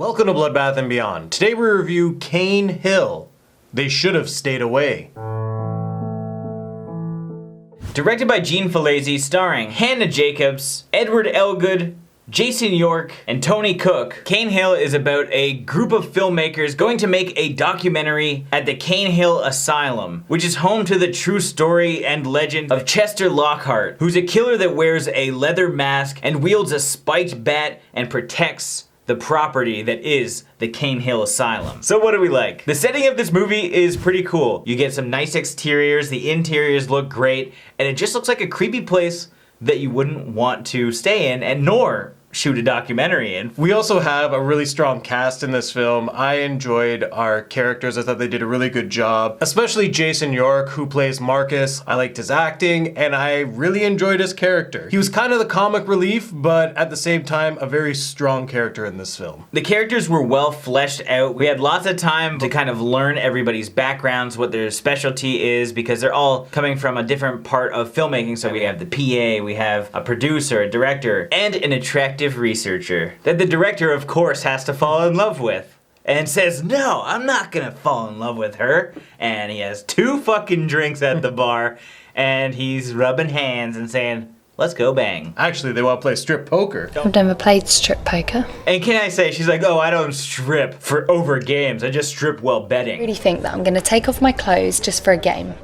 Welcome to Bloodbath and Beyond. Today we review Cain Hill. They should have stayed away. Directed by Gene Fallaize, starring Hannah Jacobs, Edward Elgood, Jason York, and Tony Cook. Cain Hill is about a group of filmmakers going to make a documentary at the Cain Hill asylum, which is home to the true story and legend of Chester Lockhart, who's a killer that wears a leather mask and wields a spiked bat and protects the property that is the Cain Hill Asylum. So what do we like? The setting of this movie is pretty cool. You get some nice exteriors, the interiors look great, and it just looks like a creepy place that you wouldn't want to stay in and nor shoot a documentary in. We also have a really strong cast in this film. I enjoyed our characters. I thought they did a really good job, especially Jason York, who plays Marcus. I liked his acting and I really enjoyed his character. He was kind of the comic relief, but at the same time, a very strong character in this film. The characters were well fleshed out. We had lots of time to kind of learn everybody's backgrounds, what their specialty is, because they're all coming from a different part of filmmaking. So we have the PA, we have a producer, a director, and an attractive researcher that the director of course has to fall in love with and says, no, I'm not gonna fall in love with her. And he has 2 fucking drinks at the bar and he's rubbing hands and saying, let's go bang. Actually, they want to play strip poker. I've never played strip poker. And can I say, she's like, oh, I don't strip for over games, I just strip while betting. I really think that I'm gonna take off my clothes just for a game.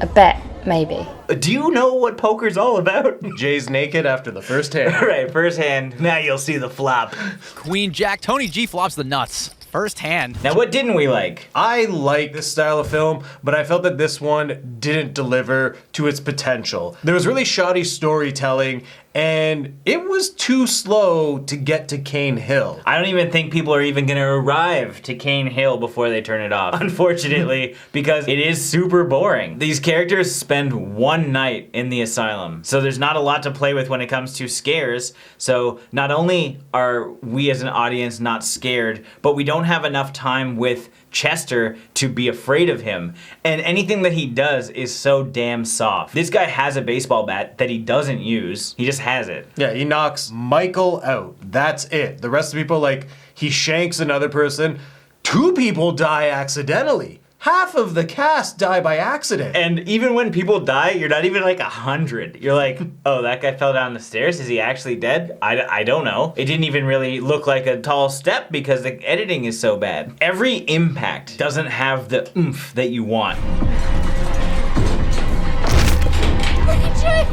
A bet, maybe. Do you know what poker's all about? Jay's naked after the first hand. Right, first hand, now you'll see the flop. Queen Jack, Tony G flops the nuts. First hand. Now what didn't we like? I like this style of film, but I felt that this one didn't deliver to its potential. There was really shoddy storytelling, and it was too slow to get to Cain Hill. I don't even think people are even gonna arrive to Cain Hill before they turn it off, unfortunately, because it is super boring. These characters spend one night in the asylum, so there's not a lot to play with when it comes to scares. So not only are we as an audience not scared, but we don't have enough time with Chester to be afraid of him. And anything that he does is so damn soft. This guy has a baseball bat that he doesn't use. He just has it. Yeah, he knocks Michael out. That's it. The rest of the people, like, he shanks another person. 2 people die accidentally. Half of the cast die by accident. And even when people die, you're not even like 100. You're like, oh, that guy fell down the stairs. Is he actually dead? I don't know. It didn't even really look like a tall step because the editing is so bad. Every impact doesn't have the oomph that you want.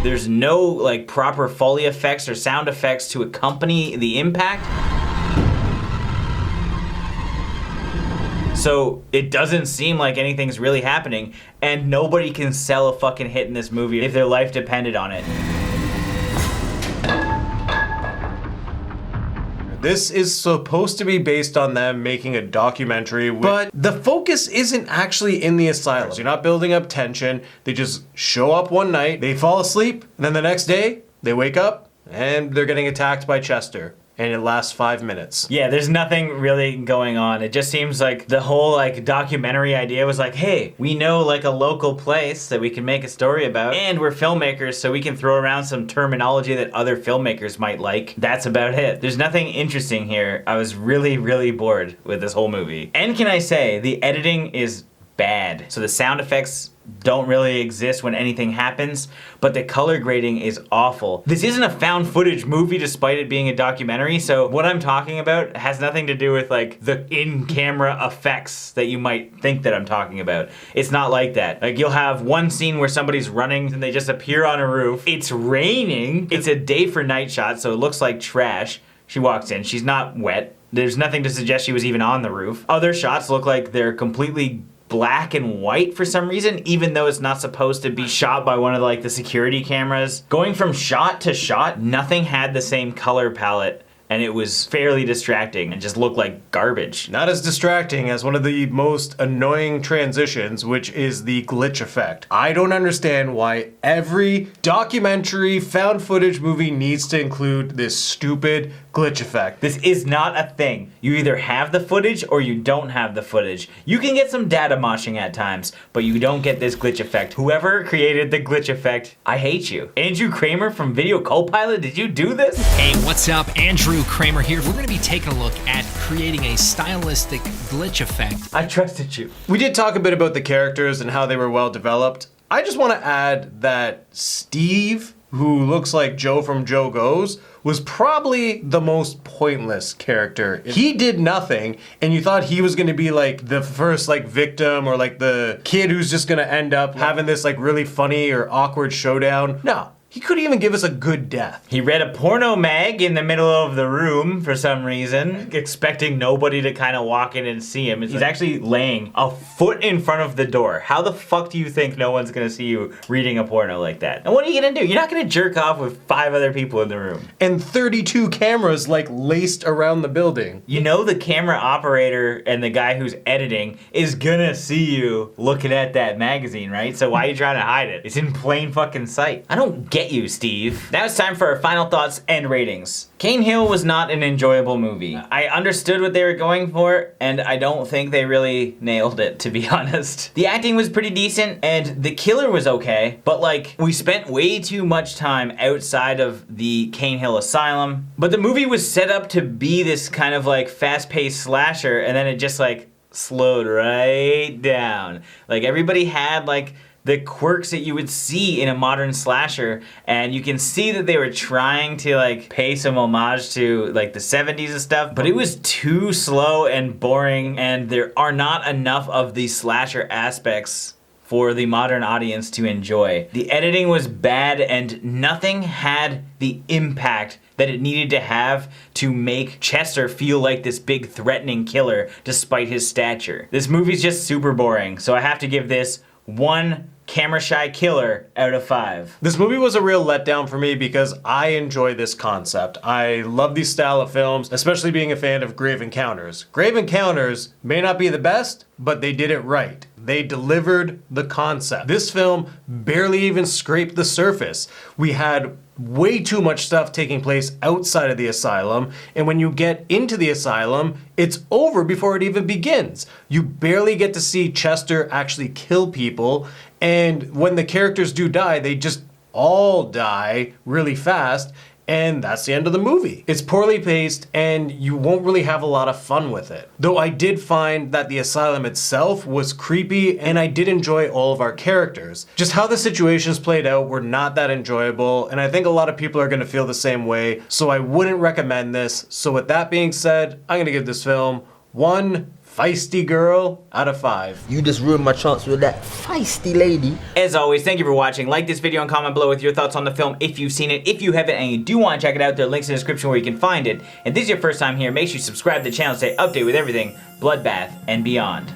There's no like proper Foley effects or sound effects to accompany the impact. So it doesn't seem like anything's really happening, and nobody can sell a fucking hit in this movie if their life depended on it. This is supposed to be based on them making a documentary, but the focus isn't actually in the asylum. You're not building up tension. They just show up one night, they fall asleep, and then the next day, they wake up, and they're getting attacked by Chester. And it lasts 5 minutes. Yeah, there's nothing really going on. It just seems like the whole like documentary idea was like, hey, we know like a local place that we can make a story about, and we're filmmakers, so we can throw around some terminology that other filmmakers might like. That's about it. There's nothing interesting here. I was really, really bored with this whole movie. And can I say, the editing is bad. So the sound effects don't really exist when anything happens, but the color grading is awful. This isn't a found footage movie despite it being a documentary, so what I'm talking about has nothing to do with like the in-camera effects that you might think that I'm talking about. It's not like that. Like you'll have one scene where somebody's running and they just appear on a roof. It's raining. It's a day for night shot, so it looks like trash. She walks in, she's not wet. There's nothing to suggest she was even on the roof. Other shots look like they're completely black and white for some reason, even though it's not supposed to be shot by one of like the security cameras. Going from shot to shot, nothing had the same color palette, and it was fairly distracting and just looked like garbage. Not as distracting as one of the most annoying transitions, which is the glitch effect. I don't understand why every documentary found footage movie needs to include this stupid glitch effect. This is not a thing. You either have the footage or you don't have the footage. You can get some data moshing at times, but you don't get this glitch effect. Whoever created the glitch effect, I hate you. Andrew Kramer from Video Copilot, did you do this? Hey, what's up? Andrew Kramer here. We're going to be taking a look at creating a stylistic glitch effect. I trusted you. We did talk a bit about the characters and how they were well developed. I just want to add that Steve, who looks like Joe from Joe Goes, was probably the most pointless character. He did nothing, and you thought he was gonna be like the first like victim or like the kid who's just gonna end up having this like really funny or awkward showdown. No. He couldn't even give us a good death. He read a porno mag in the middle of the room for some reason, expecting nobody to kind of walk in and see him. He's actually laying a foot in front of the door. How the fuck do you think no one's gonna see you reading a porno like that? And what are you gonna do? You're not gonna jerk off with 5 other people in the room. And 32 cameras like laced around the building. You know the camera operator and the guy who's editing is gonna see you looking at that magazine, right? So why are you trying to hide it? It's in plain fucking sight. I don't get you, Steve. Now it's time for our final thoughts and ratings. Cain Hill was not an enjoyable movie. I understood what they were going for, and I don't think they really nailed it, to be honest. The acting was pretty decent, and the killer was okay, but like, we spent way too much time outside of the Cain Hill asylum. But the movie was set up to be this kind of like fast-paced slasher, and then it just like slowed right down. Like everybody had like the quirks that you would see in a modern slasher, and you can see that they were trying to like pay some homage to like the 70s and stuff, but it was too slow and boring, and there are not enough of the slasher aspects for the modern audience to enjoy. The editing was bad, and nothing had the impact that it needed to have to make Chester feel like this big threatening killer despite his stature. This movie's just super boring, so I have to give this 1 camera shy killer out of 5. This movie was a real letdown for me because I enjoy this concept. I love these style of films, especially being a fan of Grave Encounters. Grave Encounters may not be the best, but they did it right. They delivered the concept. This film barely even scraped the surface. We had way too much stuff taking place outside of the asylum, and when you get into the asylum, it's over before it even begins. You barely get to see Chester actually kill people, and when the characters do die, they just all die really fast, and that's the end of the movie. It's poorly paced, and you won't really have a lot of fun with it. Though I did find that the asylum itself was creepy, and I did enjoy all of our characters. Just how the situations played out were not that enjoyable, and I think a lot of people are gonna feel the same way, so I wouldn't recommend this. So with that being said, I'm gonna give this film 1 feisty girl out of 5. You just ruined my chance with that feisty lady. As always, thank you for watching. Like this video and comment below with your thoughts on the film if you've seen it. If you haven't and you do want to check it out, there are links in the description where you can find it. And if this is your first time here, make sure you subscribe to the channel to stay updated with everything Bloodbath and beyond.